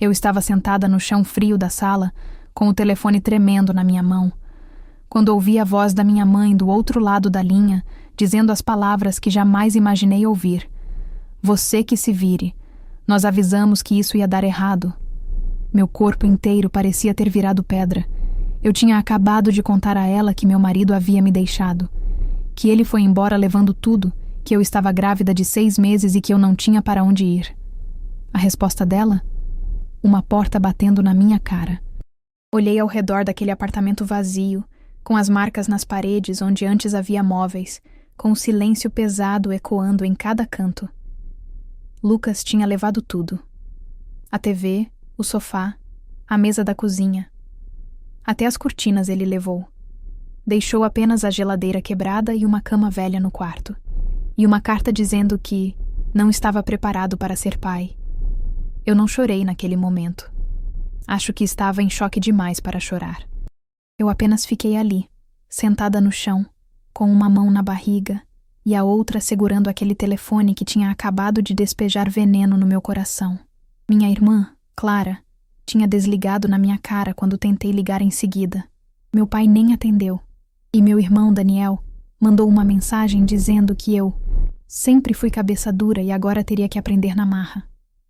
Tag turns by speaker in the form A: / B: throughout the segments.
A: Eu estava sentada no chão frio da sala, com o telefone tremendo na minha mão, quando ouvi a voz da minha mãe do outro lado da linha, dizendo as palavras que jamais imaginei ouvir. Você que se vire. Nós avisamos que isso ia dar errado. Meu corpo inteiro parecia ter virado pedra. Eu tinha acabado de contar a ela que meu marido havia me deixado, que ele foi embora levando tudo, que eu estava grávida de 6 meses e que eu não tinha para onde ir. A resposta dela? Uma porta batendo na minha cara. Olhei ao redor daquele apartamento vazio, com as marcas nas paredes onde antes havia móveis, com o silêncio pesado ecoando em cada canto. Lucas tinha levado tudo. A TV, o sofá, a mesa da cozinha. Até as cortinas ele levou. Deixou apenas a geladeira quebrada e uma cama velha no quarto. E uma carta dizendo que não estava preparado para ser pai. Eu não chorei naquele momento. Acho que estava em choque demais para chorar. Eu apenas fiquei ali, sentada no chão, com uma mão na barriga e a outra segurando aquele telefone que tinha acabado de despejar veneno no meu coração. Minha irmã, Clara, tinha desligado na minha cara quando tentei ligar em seguida. Meu pai nem atendeu. E meu irmão, Daniel, mandou uma mensagem dizendo que eu sempre fui cabeça dura e agora teria que aprender na marra.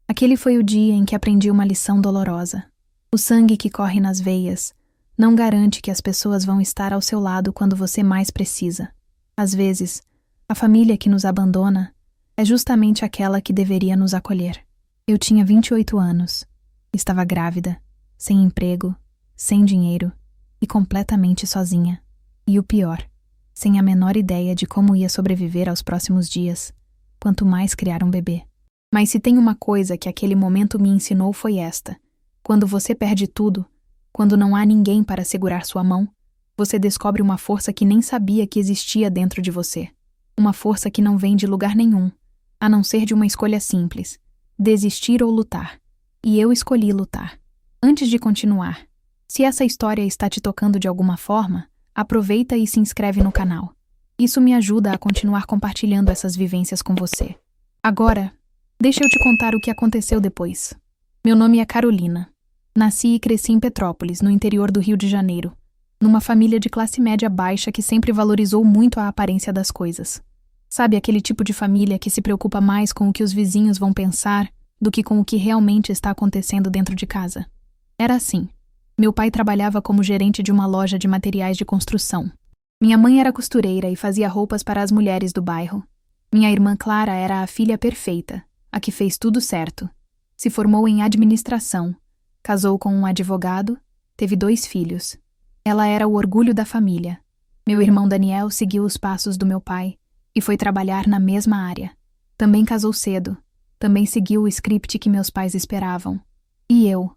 A: Aquele foi o dia em que aprendi uma lição dolorosa. O sangue que corre nas veias não garante que as pessoas vão estar ao seu lado quando você mais precisa. Às vezes, a família que nos abandona é justamente aquela que deveria nos acolher. Eu tinha 28 anos. Estava grávida, sem emprego, sem dinheiro e completamente sozinha. E o pior, sem a menor ideia de como ia sobreviver aos próximos dias, quanto mais criar um bebê. Mas se tem uma coisa que aquele momento me ensinou foi esta: quando você perde tudo, quando não há ninguém para segurar sua mão, você descobre uma força que nem sabia que existia dentro de você. Uma força que não vem de lugar nenhum, a não ser de uma escolha simples: desistir ou lutar. E eu escolhi lutar. Antes de continuar, se essa história está te tocando de alguma forma, aproveita e se inscreve no canal. Isso me ajuda a continuar compartilhando essas vivências com você. Agora, deixa eu te contar o que aconteceu depois. Meu nome é Carolina. Nasci e cresci em Petrópolis, no interior do Rio de Janeiro, numa família de classe média baixa que sempre valorizou muito a aparência das coisas. Sabe aquele tipo de família que se preocupa mais com o que os vizinhos vão pensar do que com o que realmente está acontecendo dentro de casa? Era assim. Meu pai trabalhava como gerente de uma loja de materiais de construção. Minha mãe era costureira e fazia roupas para as mulheres do bairro. Minha irmã Clara era a filha perfeita, a que fez tudo certo. Se formou em administração, casou com um advogado, teve 2 filhos. Ela era o orgulho da família. Meu irmão Daniel seguiu os passos do meu pai e foi trabalhar na mesma área. Também casou cedo. Também seguiu o script que meus pais esperavam. E eu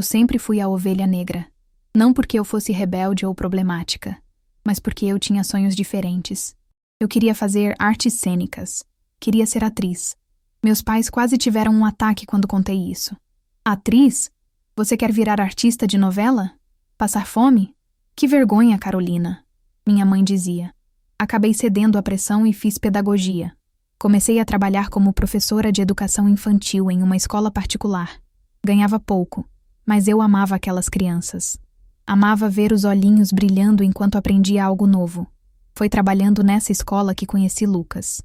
A: sempre fui a ovelha negra. Não porque eu fosse rebelde ou problemática, mas porque eu tinha sonhos diferentes. Eu queria fazer artes cênicas. Queria ser atriz. Meus pais quase tiveram um ataque quando contei isso. Atriz? Você quer virar artista de novela? Passar fome? Que vergonha, Carolina, minha mãe dizia. Acabei cedendo à pressão e fiz pedagogia. Comecei a trabalhar como professora de educação infantil em uma escola particular. Ganhava pouco, mas eu amava aquelas crianças. Amava ver os olhinhos brilhando enquanto aprendia algo novo. Foi trabalhando nessa escola que conheci Lucas.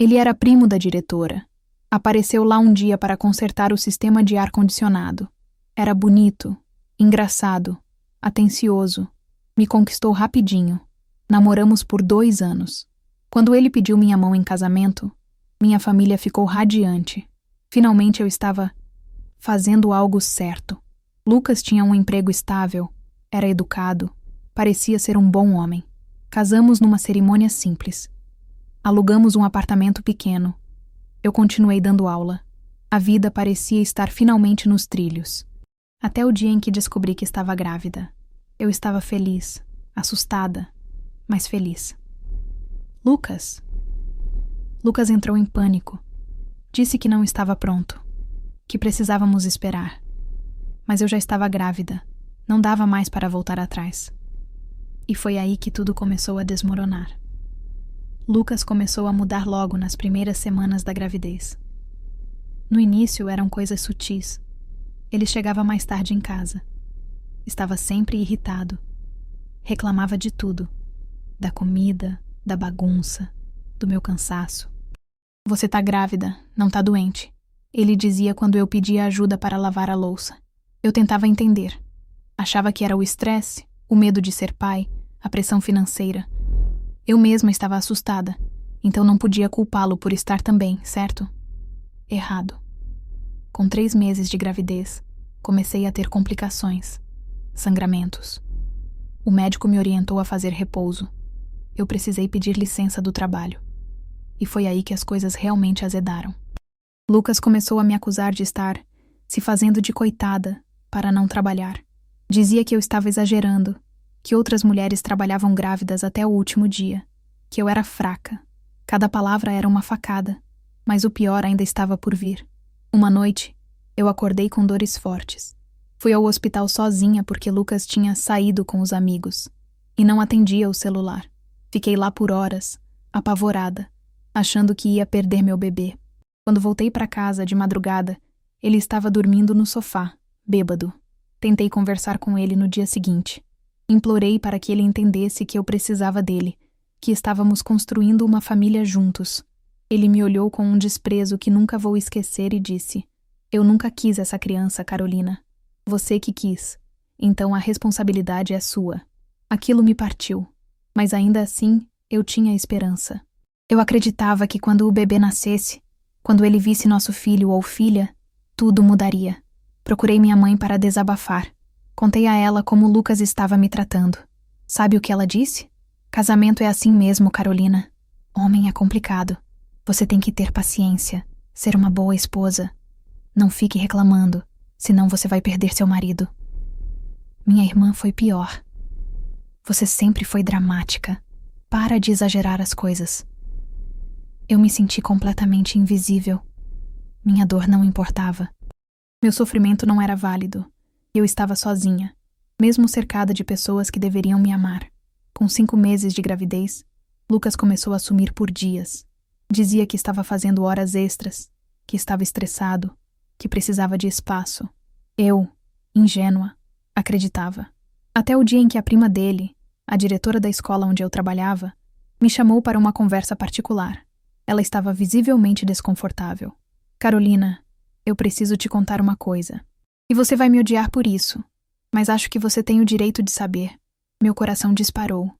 A: Ele era primo da diretora. Apareceu lá um dia para consertar o sistema de ar-condicionado. Era bonito, engraçado, atencioso. Me conquistou rapidinho. Namoramos por 2 anos. Quando ele pediu minha mão em casamento, minha família ficou radiante. Finalmente eu estava fazendo algo certo. Lucas tinha um emprego estável, era educado, parecia ser um bom homem. Casamos numa cerimônia simples. Alugamos um apartamento pequeno. Eu continuei dando aula. A vida parecia estar finalmente nos trilhos. Até o dia em que descobri que estava grávida. Eu estava feliz, assustada, mas feliz. Lucas entrou em pânico. Disse que não estava pronto, que precisávamos esperar. Mas eu já estava grávida, não dava mais para voltar atrás. E foi aí que tudo começou a desmoronar. Lucas começou a mudar logo nas primeiras semanas da gravidez. No início eram coisas sutis. Ele chegava mais tarde em casa. Estava sempre irritado. Reclamava de tudo. Da comida, da bagunça, do meu cansaço. Você tá grávida, não tá doente. Ele dizia quando eu pedia ajuda para lavar a louça. Eu tentava entender. Achava que era o estresse, o medo de ser pai, a pressão financeira. Eu mesma estava assustada, então não podia culpá-lo por estar também, certo? Errado. Com 3 meses de gravidez, comecei a ter complicações, sangramentos. O médico me orientou a fazer repouso. Eu precisei pedir licença do trabalho. E foi aí que as coisas realmente azedaram. Lucas começou a me acusar de estar se fazendo de coitada para não trabalhar. Dizia que eu estava exagerando, que outras mulheres trabalhavam grávidas até o último dia, que eu era fraca. Cada palavra era uma facada, mas o pior ainda estava por vir. Uma noite, eu acordei com dores fortes. Fui ao hospital sozinha porque Lucas tinha saído com os amigos e não atendia o celular. Fiquei lá por horas, apavorada, achando que ia perder meu bebê. Quando voltei para casa de madrugada, ele estava dormindo no sofá, bêbado. Tentei conversar com ele no dia seguinte. Implorei para que ele entendesse que eu precisava dele, que estávamos construindo uma família juntos. Ele me olhou com um desprezo que nunca vou esquecer e disse: "Eu nunca quis essa criança, Carolina. Você que quis. Então a responsabilidade é sua." Aquilo me partiu, mas ainda assim eu tinha esperança. Eu acreditava que quando o bebê nascesse, quando ele visse nosso filho ou filha, tudo mudaria. Procurei minha mãe para desabafar. Contei a ela como Lucas estava me tratando. Sabe o que ela disse? "Casamento é assim mesmo, Carolina. Homem é complicado. Você tem que ter paciência, ser uma boa esposa. Não fique reclamando, senão você vai perder seu marido." Minha irmã foi pior. "Você sempre foi dramática. Para de exagerar as coisas." Eu me senti completamente invisível. Minha dor não importava. Meu sofrimento não era válido. Eu estava sozinha, mesmo cercada de pessoas que deveriam me amar. Com 5 meses de gravidez, Lucas começou a sumir por dias. Dizia que estava fazendo horas extras, que estava estressado, que precisava de espaço. Eu, ingênua, acreditava. Até o dia em que a prima dele, a diretora da escola onde eu trabalhava, me chamou para uma conversa particular. Ela estava visivelmente desconfortável. "Carolina, eu preciso te contar uma coisa. E você vai me odiar por isso, mas acho que você tem o direito de saber." Meu coração disparou.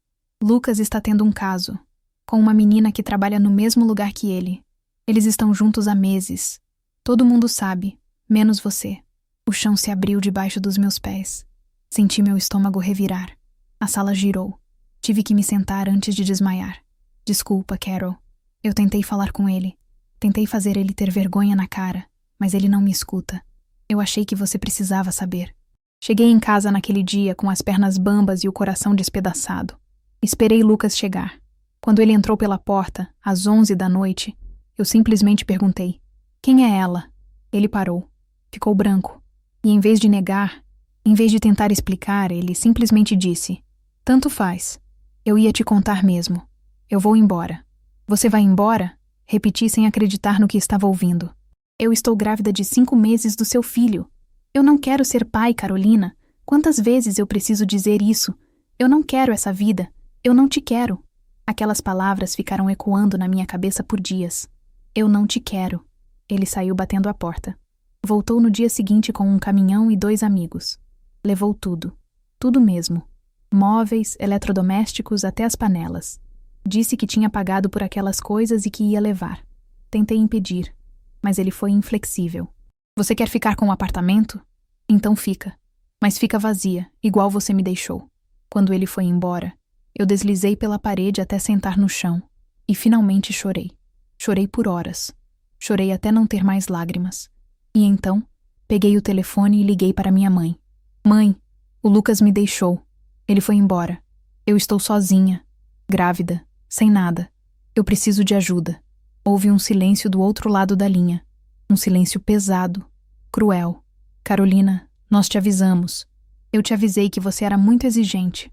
A: Lucas está tendo um caso, com uma menina que trabalha no mesmo lugar que ele. Eles estão juntos há meses. Todo mundo sabe, menos você. O chão se abriu debaixo dos meus pés. Senti meu estômago revirar. A sala girou. Tive que me sentar antes de desmaiar. "Desculpa, Carol. Eu tentei falar com ele. Tentei fazer ele ter vergonha na cara, mas ele não me escuta. Eu achei que você precisava saber." Cheguei em casa naquele dia com as pernas bambas e o coração despedaçado. Esperei Lucas chegar. Quando ele entrou pela porta, às 11 da noite, eu simplesmente perguntei: "Quem é ela?" Ele parou. Ficou branco. E em vez de negar, em vez de tentar explicar, ele simplesmente disse: "Tanto faz. Eu ia te contar mesmo. Eu vou embora." "Você vai embora?" Repeti sem acreditar no que estava ouvindo. "Eu estou grávida de 5 meses do seu filho. Eu não quero ser pai, Carolina. Quantas vezes eu preciso dizer isso? Eu não quero essa vida. Eu não te quero." Aquelas palavras ficaram ecoando na minha cabeça por dias. "Eu não te quero." Ele saiu batendo a porta. Voltou no dia seguinte com um caminhão e 2 amigos. Levou tudo. Tudo mesmo. Móveis, eletrodomésticos, até as panelas. Disse que tinha pagado por aquelas coisas e que ia levar. Tentei impedir, mas ele foi inflexível. "Você quer ficar com o apartamento? Então fica. Mas fica vazia, igual você me deixou." Quando ele foi embora, eu deslizei pela parede até sentar no chão. E finalmente chorei. Chorei por horas. Chorei até não ter mais lágrimas. E então, peguei o telefone e liguei para minha mãe. "Mãe, o Lucas me deixou. Ele foi embora. Eu estou sozinha, grávida, sem nada. Eu preciso de ajuda." Houve um silêncio do outro lado da linha. Um silêncio pesado, cruel. "Carolina, nós te avisamos. Eu te avisei que você era muito exigente,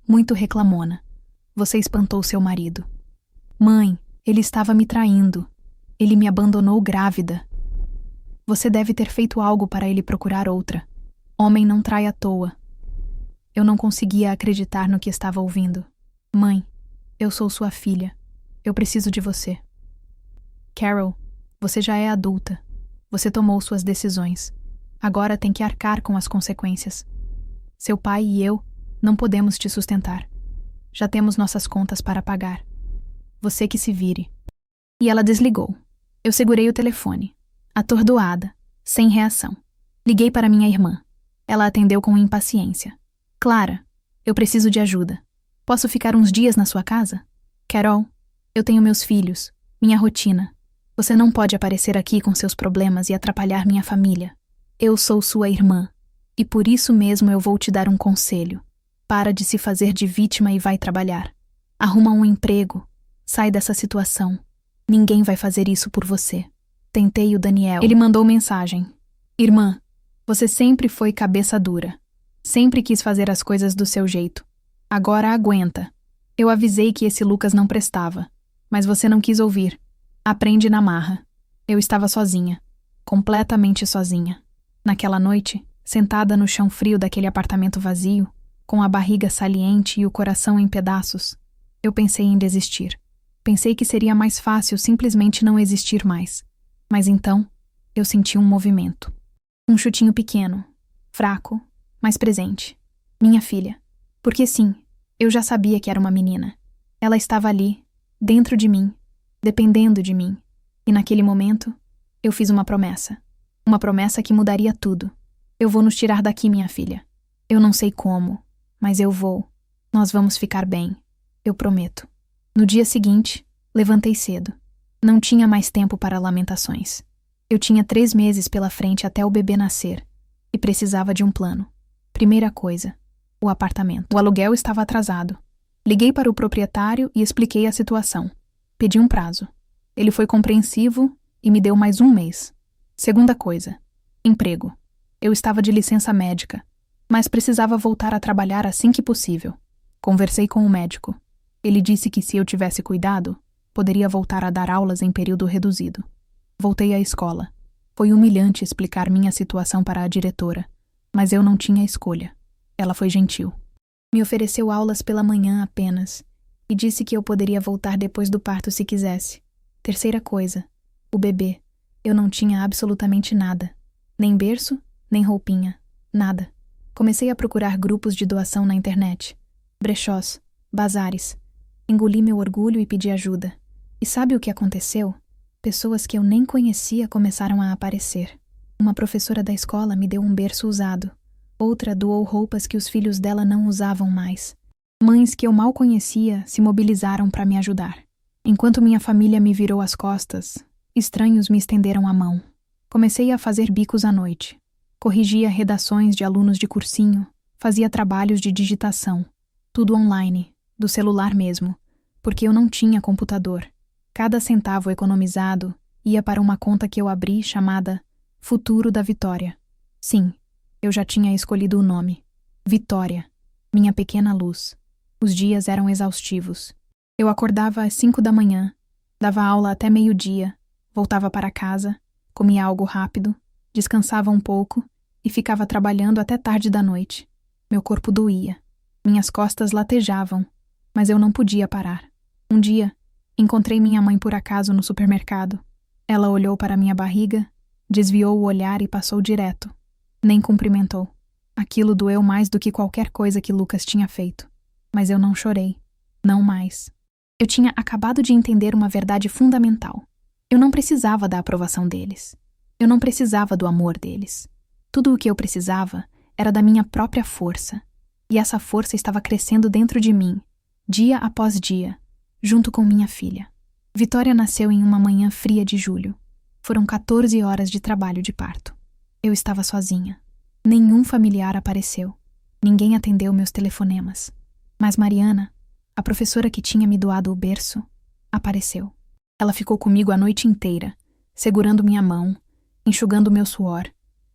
A: muito reclamona. Você espantou seu marido." "Mãe, ele estava me traindo. Ele me abandonou grávida." Você deve ter feito algo para ele procurar outra. Homem não trai à toa. Eu não conseguia acreditar no que estava ouvindo. Mãe, eu sou sua filha. Eu preciso de você. Carol, você já é adulta. Você tomou suas decisões. Agora tem que arcar com as consequências. Seu pai e eu não podemos te sustentar. Já temos nossas contas para pagar. Você que se vire. E ela desligou. Eu segurei o telefone, atordoada, sem reação. Liguei para minha irmã. Ela atendeu com impaciência. Clara, eu preciso de ajuda. Posso ficar uns dias na sua casa? Carol, eu tenho meus filhos, minha rotina. Você não pode aparecer aqui com seus problemas e atrapalhar minha família. Eu sou sua irmã, e por isso mesmo eu vou te dar um conselho. Para de se fazer de vítima e vai trabalhar. Arruma um emprego. Sai dessa situação. Ninguém vai fazer isso por você. Tentei o Daniel. Ele mandou mensagem. Irmã, você sempre foi cabeça dura. Sempre quis fazer as coisas do seu jeito. Agora aguenta. Eu avisei que esse Lucas não prestava, mas você não quis ouvir. Aprende na marra. Eu estava sozinha. Completamente sozinha. Naquela noite, sentada no chão frio daquele apartamento vazio, com a barriga saliente e o coração em pedaços, eu pensei em desistir. Pensei que seria mais fácil simplesmente não existir mais. Mas então, eu senti um movimento. Um chutinho pequeno, fraco, mas presente. Minha filha. Porque sim, eu já sabia que era uma menina. Ela estava ali, dentro de mim, dependendo de mim. E naquele momento, eu fiz uma promessa. Uma promessa que mudaria tudo. Eu vou nos tirar daqui, minha filha. Eu não sei como, mas eu vou. Nós vamos ficar bem. Eu prometo. No dia seguinte, levantei cedo. Não tinha mais tempo para lamentações. Eu tinha 3 meses pela frente até o bebê nascer e precisava de um plano. Primeira coisa, o apartamento. O aluguel estava atrasado. Liguei para o proprietário e expliquei a situação. Pedi um prazo. Ele foi compreensivo e me deu mais 1 mês. Segunda coisa, emprego. Eu estava de licença médica, mas precisava voltar a trabalhar assim que possível. Conversei com o médico. Ele disse que se eu tivesse cuidado, poderia voltar a dar aulas em período reduzido. Voltei à escola. Foi humilhante explicar minha situação para a diretora, mas eu não tinha escolha. Ela foi gentil. Me ofereceu aulas pela manhã apenas e disse que eu poderia voltar depois do parto se quisesse. Terceira coisa, o bebê. Eu não tinha absolutamente nada. Nem berço, nem roupinha. Nada. Comecei a procurar grupos de doação na internet. Brechós, bazares. Engoli meu orgulho e pedi ajuda. E sabe o que aconteceu? Pessoas que eu nem conhecia começaram a aparecer. Uma professora da escola me deu um berço usado. Outra doou roupas que os filhos dela não usavam mais. Mães que eu mal conhecia se mobilizaram para me ajudar. Enquanto minha família me virou as costas, estranhos me estenderam a mão. Comecei a fazer bicos à noite. Corrigia redações de alunos de cursinho, fazia trabalhos de digitação. Tudo online, do celular mesmo, porque eu não tinha computador. Cada centavo economizado ia para uma conta que eu abri chamada Futuro da Vitória. Sim, eu já tinha escolhido o nome. Vitória, minha pequena luz. Os dias eram exaustivos. Eu acordava às 5 da manhã, dava aula até meio-dia, voltava para casa, comia algo rápido, descansava um pouco e ficava trabalhando até tarde da noite. Meu corpo doía. Minhas costas latejavam, mas eu não podia parar. Um dia, encontrei minha mãe por acaso no supermercado. Ela olhou para minha barriga, desviou o olhar e passou direto. Nem cumprimentou. Aquilo doeu mais do que qualquer coisa que Lucas tinha feito. Mas eu não chorei. Não mais. Eu tinha acabado de entender uma verdade fundamental. Eu não precisava da aprovação deles. Eu não precisava do amor deles. Tudo o que eu precisava era da minha própria força. E essa força estava crescendo dentro de mim, dia após dia, junto com minha filha. Vitória nasceu em uma manhã fria de julho. Foram 14 horas de trabalho de parto. Eu estava sozinha. Nenhum familiar apareceu. Ninguém atendeu meus telefonemas. Mas Mariana, a professora que tinha me doado o berço, apareceu. Ela ficou comigo a noite inteira, segurando minha mão, enxugando meu suor,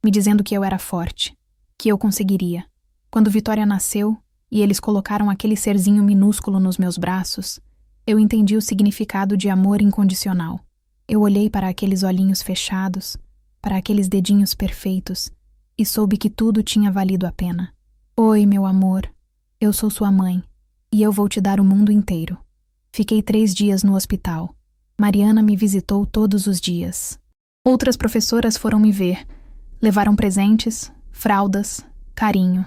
A: me dizendo que eu era forte, que eu conseguiria. Quando Vitória nasceu e eles colocaram aquele serzinho minúsculo nos meus braços, eu entendi o significado de amor incondicional. Eu olhei para aqueles olhinhos fechados, para aqueles dedinhos perfeitos, e soube que tudo tinha valido a pena. Oi, meu amor, eu sou sua mãe, e eu vou te dar o mundo inteiro. Fiquei 3 dias no hospital. Mariana me visitou todos os dias. Outras professoras foram me ver. Levaram presentes, fraldas, carinho.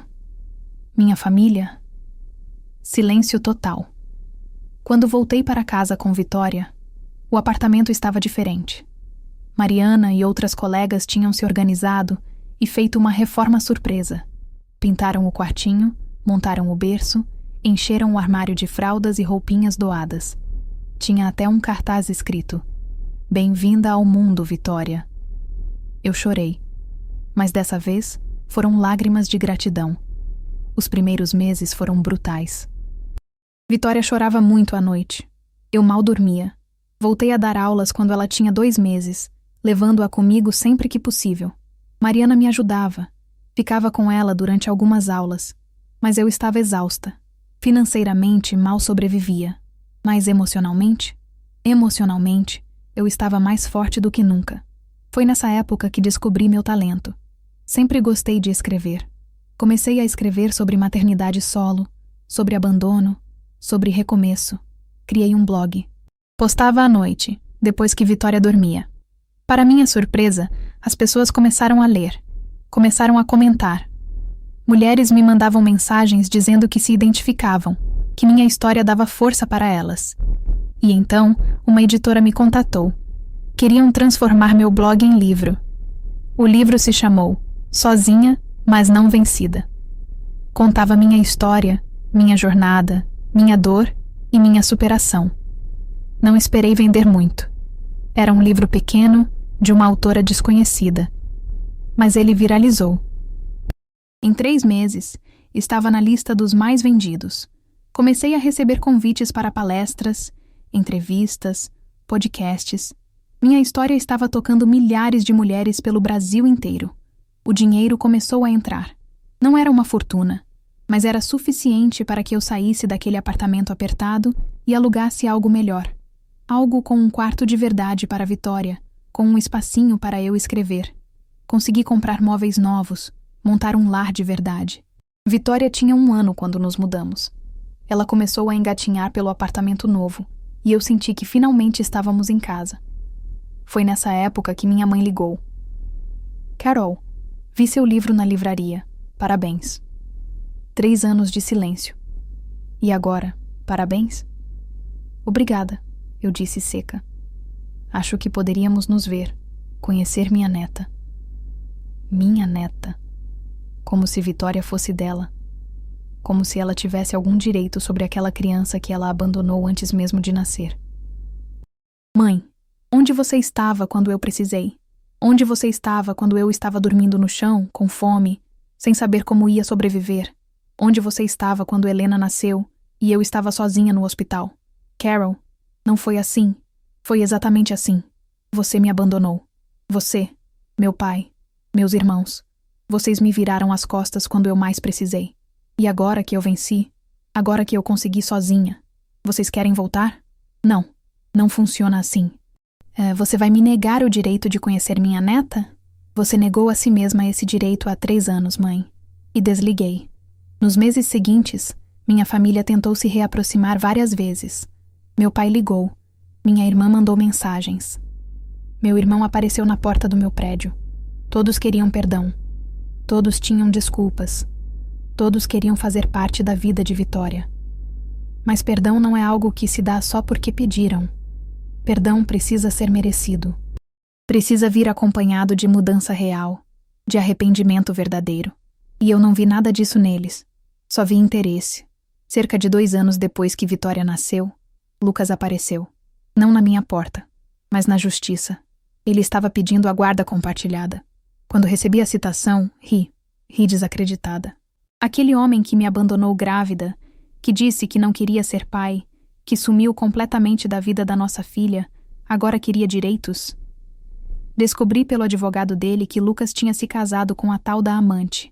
A: Minha família? Silêncio total. Quando voltei para casa com Vitória, o apartamento estava diferente. Mariana e outras colegas tinham se organizado e feito uma reforma surpresa. Pintaram o quartinho, montaram o berço, encheram o armário de fraldas e roupinhas doadas. Tinha até um cartaz escrito: "Bem-vinda ao mundo, Vitória." Eu chorei, mas dessa vez foram lágrimas de gratidão. Os primeiros meses foram brutais. Vitória chorava muito à noite. Eu mal dormia. Voltei a dar aulas quando ela tinha 2 meses, levando-a comigo sempre que possível. Mariana me ajudava. Ficava com ela durante algumas aulas, mas eu estava exausta. Financeiramente, mal sobrevivia. Mas emocionalmente, eu estava mais forte do que nunca. Foi nessa época que descobri meu talento. Sempre gostei de escrever. Comecei a escrever sobre maternidade solo, sobre abandono, sobre recomeço. Criei um blog. Postava à noite, depois que Vitória dormia. Para minha surpresa, as pessoas começaram a ler. Começaram a comentar. Mulheres me mandavam mensagens dizendo que se identificavam, que minha história dava força para elas. E então, uma editora me contatou. Queriam transformar meu blog em livro. O livro se chamou Sozinha, mas não vencida. Contava minha história, minha jornada, minha dor e minha superação. Não esperei vender muito. Era um livro pequeno, de uma autora desconhecida. Mas ele viralizou. Em 3 meses, estava na lista dos mais vendidos. Comecei a receber convites para palestras, entrevistas, podcasts. Minha história estava tocando milhares de mulheres pelo Brasil inteiro. O dinheiro começou a entrar. Não era uma fortuna, mas era suficiente para que eu saísse daquele apartamento apertado e alugasse algo melhor. Algo com um quarto de verdade para a Vitória, com um espacinho para eu escrever. Consegui comprar móveis novos, montar um lar de verdade. Vitória tinha 1 ano quando nos mudamos. Ela começou a engatinhar pelo apartamento novo, e eu senti que finalmente estávamos em casa. Foi nessa época que minha mãe ligou. "Carol, vi seu livro na livraria. Parabéns." 3 anos de silêncio. "E agora, parabéns?" "Obrigada", eu disse seca. "Acho que poderíamos nos ver, conhecer minha neta." Minha neta. Como se Vitória fosse dela. Como se ela tivesse algum direito sobre aquela criança que ela abandonou antes mesmo de nascer. "Mãe, onde você estava quando eu precisei? Onde você estava quando eu estava dormindo no chão, com fome, sem saber como ia sobreviver? Onde você estava quando Helena nasceu e eu estava sozinha no hospital? Carol, não foi assim. Foi exatamente assim. Você me abandonou. Você, meu pai, meus irmãos. Vocês me viraram as costas quando eu mais precisei. E agora que eu venci, agora que eu consegui sozinha, vocês querem voltar? Não, não funciona assim. Você vai me negar o direito de conhecer minha neta? Você negou a si mesma esse direito há 3 anos, mãe." E desliguei. Nos meses seguintes, minha família tentou se reaproximar várias vezes. Meu pai ligou. Minha irmã mandou mensagens. Meu irmão apareceu na porta do meu prédio. Todos queriam perdão. Todos tinham desculpas. Todos queriam fazer parte da vida de Vitória. Mas perdão não é algo que se dá só porque pediram. Perdão precisa ser merecido. Precisa vir acompanhado de mudança real, de arrependimento verdadeiro. E eu não vi nada disso neles. Só vi interesse. Cerca de 2 anos depois que Vitória nasceu, Lucas apareceu. Não na minha porta, mas na justiça. Ele estava pedindo a guarda compartilhada. Quando recebi a citação, ri desacreditada. Aquele homem que me abandonou grávida, que disse que não queria ser pai, que sumiu completamente da vida da nossa filha, agora queria direitos? Descobri pelo advogado dele que Lucas tinha se casado com a tal da amante.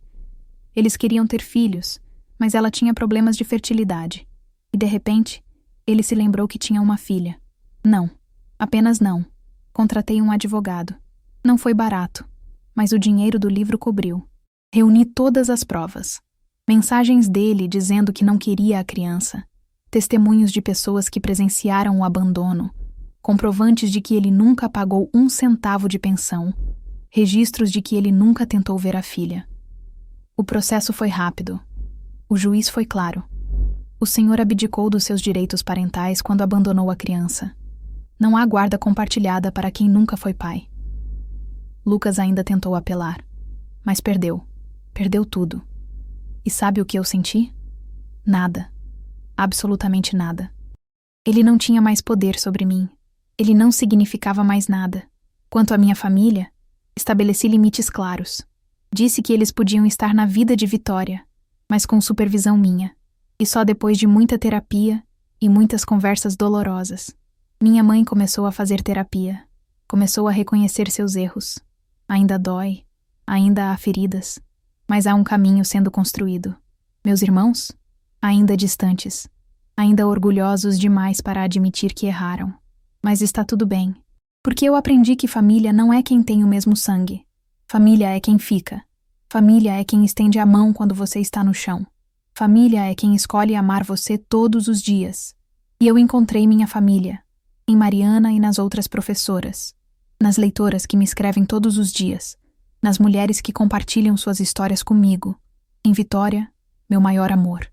A: Eles queriam ter filhos, mas ela tinha problemas de fertilidade. E de repente, ele se lembrou que tinha uma filha. Não, apenas não. Contratei um advogado. Não foi barato, mas o dinheiro do livro cobriu. Reuni todas as provas. Mensagens dele dizendo que não queria a criança, testemunhos de pessoas que presenciaram o abandono, comprovantes de que ele nunca pagou 1 centavo de pensão, registros de que ele nunca tentou ver a filha. O processo foi rápido. O juiz foi claro. O senhor abdicou dos seus direitos parentais quando abandonou a criança. Não há guarda compartilhada para quem nunca foi pai. Lucas ainda tentou apelar, mas perdeu. Perdeu tudo. E sabe o que eu senti? Nada. Absolutamente nada. Ele não tinha mais poder sobre mim. Ele não significava mais nada. Quanto à minha família, estabeleci limites claros. Disse que eles podiam estar na vida de Vitória, mas com supervisão minha. E só depois de muita terapia e muitas conversas dolorosas. Minha mãe começou a fazer terapia. Começou a reconhecer seus erros. Ainda dói, ainda há feridas, mas há um caminho sendo construído. Meus irmãos? Ainda distantes. Ainda orgulhosos demais para admitir que erraram. Mas está tudo bem. Porque eu aprendi que família não é quem tem o mesmo sangue. Família é quem fica. Família é quem estende a mão quando você está no chão. Família é quem escolhe amar você todos os dias. E eu encontrei minha família, em Mariana e nas outras professoras, nas leitoras que me escrevem todos os dias, nas mulheres que compartilham suas histórias comigo, em Vitória, meu maior amor.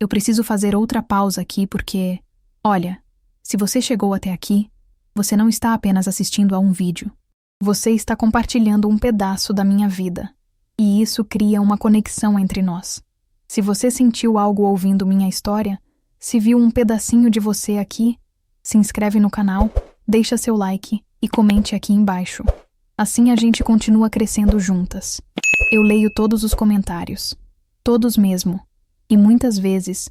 A: Eu preciso fazer outra pausa aqui porque, olha, se você chegou até aqui, você não está apenas assistindo a um vídeo. Você está compartilhando um pedaço da minha vida. E isso cria uma conexão entre nós. Se você sentiu algo ouvindo minha história, se viu um pedacinho de você aqui, se inscreve no canal, deixa seu like e comente aqui embaixo. Assim a gente continua crescendo juntas. Eu leio todos os comentários. Todos mesmo. E muitas vezes,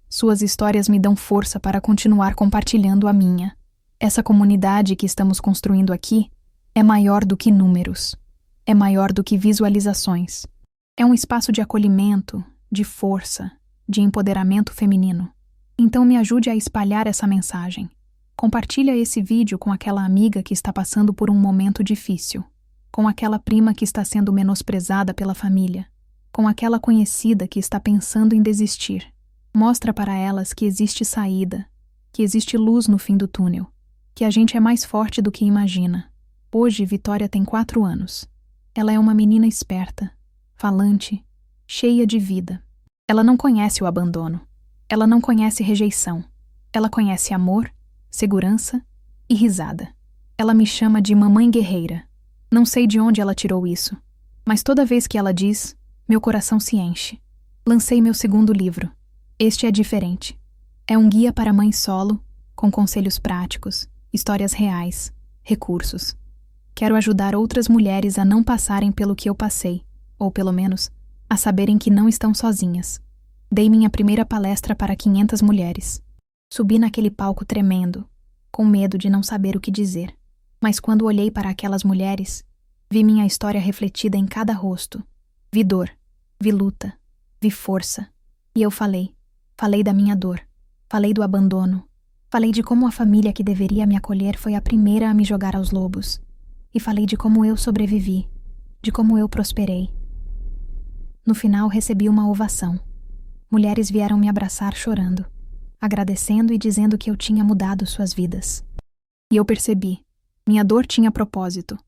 A: suas histórias me dão força para continuar compartilhando a minha. Essa comunidade que estamos construindo aqui é maior do que números. É maior do que visualizações. É um espaço de acolhimento, de força, de empoderamento feminino. Então me ajude a espalhar essa mensagem. Compartilha esse vídeo com aquela amiga que está passando por um momento difícil, com aquela prima que está sendo menosprezada pela família, com aquela conhecida que está pensando em desistir. Mostra para elas que existe saída, que existe luz no fim do túnel, que a gente é mais forte do que imagina. Hoje Vitória tem 4 anos. Ela é uma menina esperta, falante, cheia de vida. Ela não conhece o abandono. Ela não conhece rejeição. Ela conhece amor, segurança e risada. Ela me chama de mamãe guerreira. Não sei de onde ela tirou isso, mas toda vez que ela diz, meu coração se enche. Lancei meu 2º livro. Este é diferente. É um guia para mãe solo, com conselhos práticos, histórias reais, recursos. Quero ajudar outras mulheres a não passarem pelo que eu passei, ou pelo menos, a saberem que não estão sozinhas. Dei minha primeira palestra para 500 mulheres. Subi naquele palco tremendo, com medo de não saber o que dizer. Mas quando olhei para aquelas mulheres, vi minha história refletida em cada rosto. Vi dor, vi luta, vi força. E eu falei da minha dor, falei do abandono, falei de como a família que deveria me acolher foi a primeira a me jogar aos lobos. E falei de como eu sobrevivi, de como eu prosperei. No final, recebi uma ovação. Mulheres vieram me abraçar chorando, agradecendo e dizendo que eu tinha mudado suas vidas. E eu percebi, minha dor tinha propósito.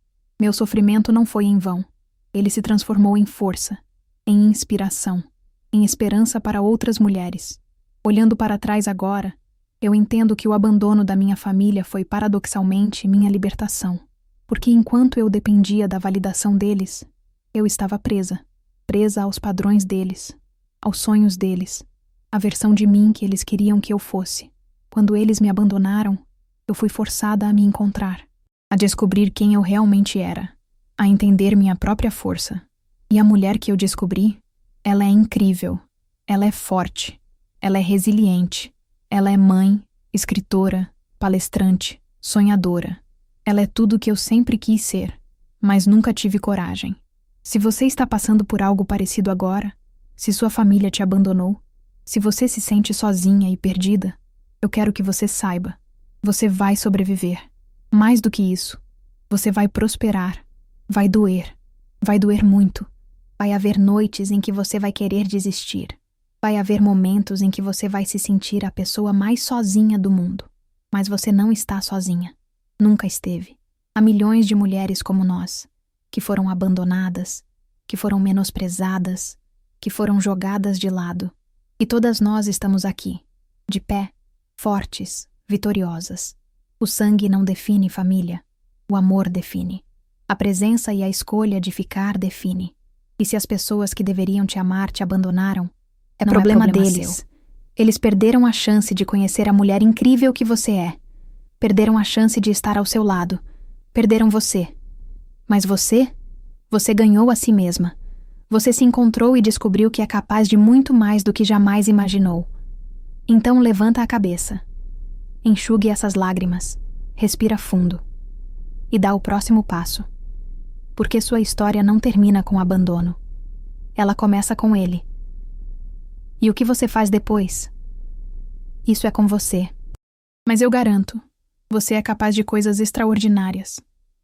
A: Meu sofrimento não foi em vão. Ele se transformou em força, em inspiração, em esperança para outras mulheres. Olhando para trás agora, eu entendo que o abandono da minha família foi paradoxalmente minha libertação. Porque enquanto eu dependia da validação deles, eu estava presa aos padrões deles, aos sonhos deles, à versão de mim que eles queriam que eu fosse. Quando eles me abandonaram, eu fui forçada a me encontrar, a descobrir quem eu realmente era, a entender minha própria força. E a mulher que eu descobri, ela é incrível, ela é forte, ela é resiliente, ela é mãe, escritora, palestrante, sonhadora. Ela é tudo o que eu sempre quis ser, mas nunca tive coragem. Se você está passando por algo parecido agora, se sua família te abandonou, se você se sente sozinha e perdida, eu quero que você saiba, você vai sobreviver. Mais do que isso, você vai prosperar, vai doer, Vai doer muito. Vai haver noites em que você vai querer desistir. Vai haver momentos em que você vai se sentir a pessoa mais sozinha do mundo. Mas você não está sozinha. Nunca esteve. Há milhões de mulheres como nós, que foram abandonadas, que foram menosprezadas, que foram jogadas de lado. E todas nós estamos aqui, de pé, fortes, vitoriosas. O sangue não define família. O amor define. A presença e a escolha de ficar define. E se as pessoas que deveriam te amar te abandonaram, não problema deles. Seu. Eles perderam a chance de conhecer a mulher incrível que você é. Perderam a chance de estar ao seu lado. Perderam você. Mas você ganhou a si mesma. Você se encontrou e descobriu que é capaz de muito mais do que jamais imaginou. Então levanta a cabeça. Enxugue essas lágrimas. Respira fundo. E dá o próximo passo. Porque sua história não termina com abandono. Ela começa com ele. E o que você faz depois? Isso é com você. Mas eu garanto, você é capaz de coisas extraordinárias.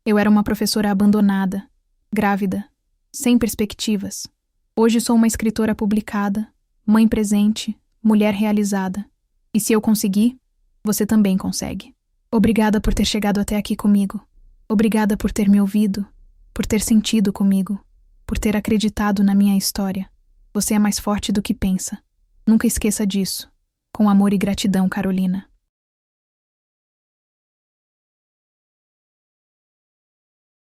A: Eu era uma professora abandonada, grávida, sem perspectivas. Hoje sou uma escritora publicada, mãe presente, mulher realizada. E se eu conseguir, você também consegue. Obrigada por ter chegado até aqui comigo. Obrigada por ter me ouvido, por ter sentido comigo, por ter acreditado na minha história. Você é mais forte do que pensa. Nunca esqueça disso. Com amor e gratidão, Carolina.